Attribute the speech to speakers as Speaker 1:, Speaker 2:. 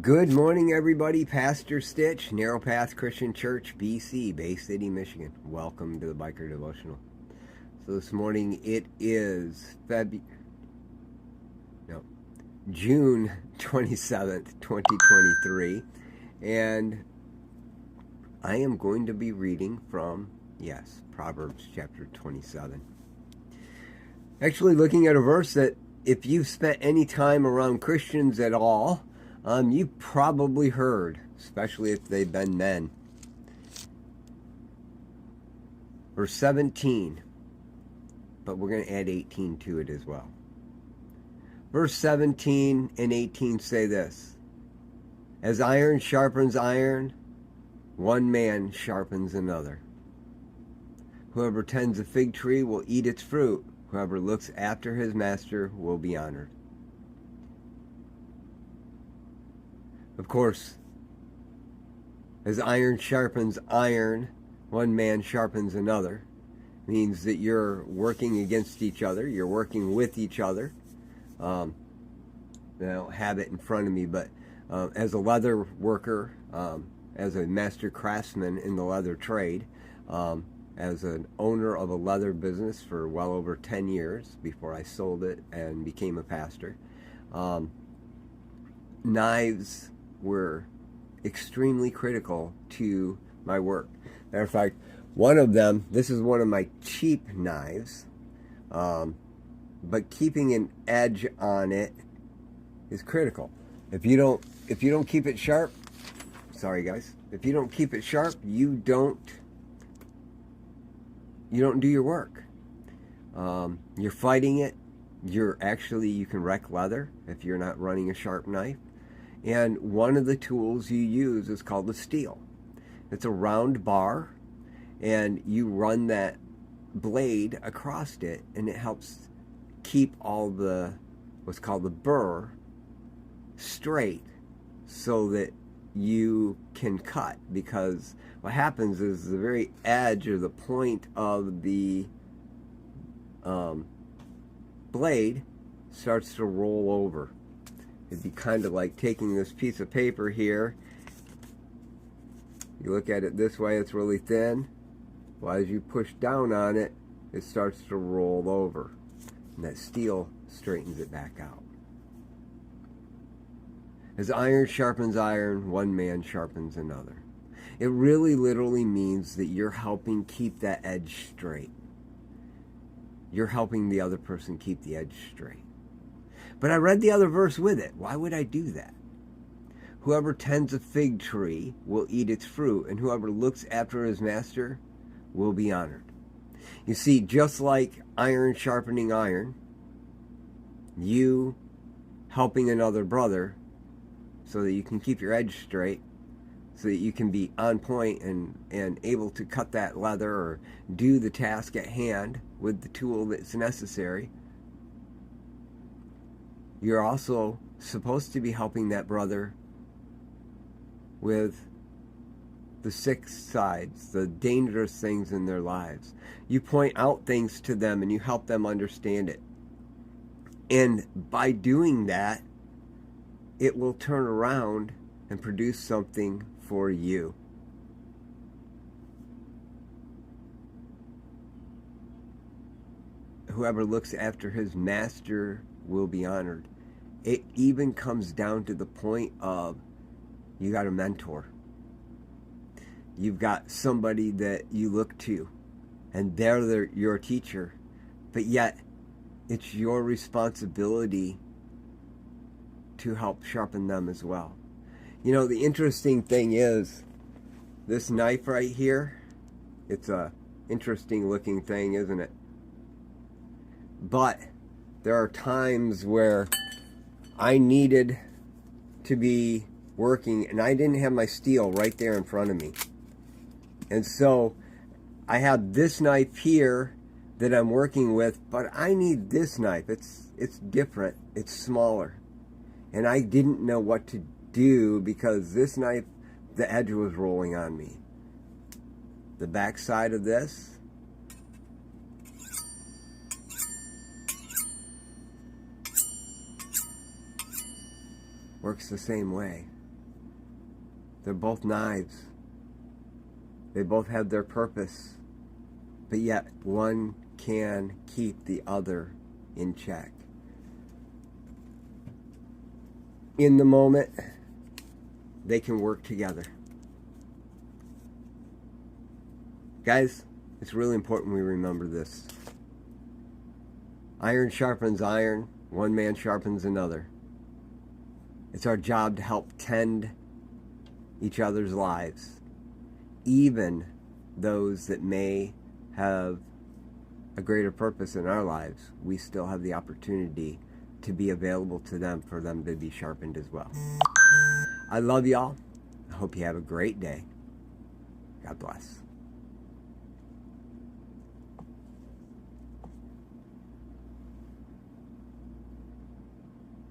Speaker 1: Good morning, everybody. Pastor Stitch, Narrow Path Christian Church, BC, Bay City, Michigan. Welcome to the Biker Devotional. So this morning it is June 27th, 2023, and I am going to be reading from, Proverbs chapter 27. Actually looking at a verse that if you've spent any time around Christians at all, you probably heard, especially if they've been men. Verse 17, but we're going to add 18 to it as well. Verse 17 and 18 say this: As iron sharpens iron, one man sharpens another. Whoever tends a fig tree will eat its fruit. Whoever looks after his master will be honored. Of course, as iron sharpens iron, one man sharpens another. Means that you're working against each other. You're working with each other. I don't have it in front of me, but as a leather worker, as a master craftsman in the leather trade, as an owner of a leather business for well over 10 years before I sold it and became a pastor, knives were extremely critical to my work. Matter of fact, one of them, this is one of my cheap knives, but keeping an edge on it is critical. If you don't keep it sharp, sorry guys, if you don't keep it sharp, you don't do your work. You're fighting it. You can wreck leather if you're not running a sharp knife. And one of the tools you use is called a steel. It's a round bar, and you run that blade across it, and it helps keep all the, what's called the burr, straight so that you can cut. Because what happens is the very edge or the point of the blade starts to roll over. It'd be kind of like taking this piece of paper here. You look at it this way, it's really thin. Well, as you push down on it, it starts to roll over. And that steel straightens it back out. As iron sharpens iron, one man sharpens another. It really literally means that you're helping keep that edge straight. You're helping the other person keep the edge straight. But I read the other verse with it. Why would I do that? Whoever tends a fig tree will eat its fruit, and whoever looks after his master will be honored. You see, just like iron sharpening iron, you helping another brother so that you can keep your edge straight, so that you can be on point and able to cut that leather or do the task at hand with the tool that's necessary. You're also supposed to be helping that brother with the sick sides, the dangerous things in their lives. You point out things to them and you help them understand it. And by doing that, it will turn around and produce something for you. Whoever looks after his master will be honored. It even comes down to the point of you got a mentor. You've got somebody that you look to, and they're your teacher. But yet, it's your responsibility to help sharpen them as well. You know, the interesting thing is, this knife right here, it's a interesting looking thing, isn't it? But there are times where I needed to be working and I didn't have my steel right there in front of me. And so I have this knife here that I'm working with, but I need this knife. It's different. It's smaller. And I didn't know what to do because this knife, the edge was rolling on me. The back side of this, works the same way. They're both knives. They both have their purpose. But yet, one can keep the other in check. In the moment, they can work together. Guys, it's really important we remember this. Iron sharpens iron. One man sharpens another. It's our job to help tend each other's lives, even those that may have a greater purpose in our lives. We still have the opportunity to be available to them for them to be sharpened as well. I love y'all. I hope you have a great day. God bless.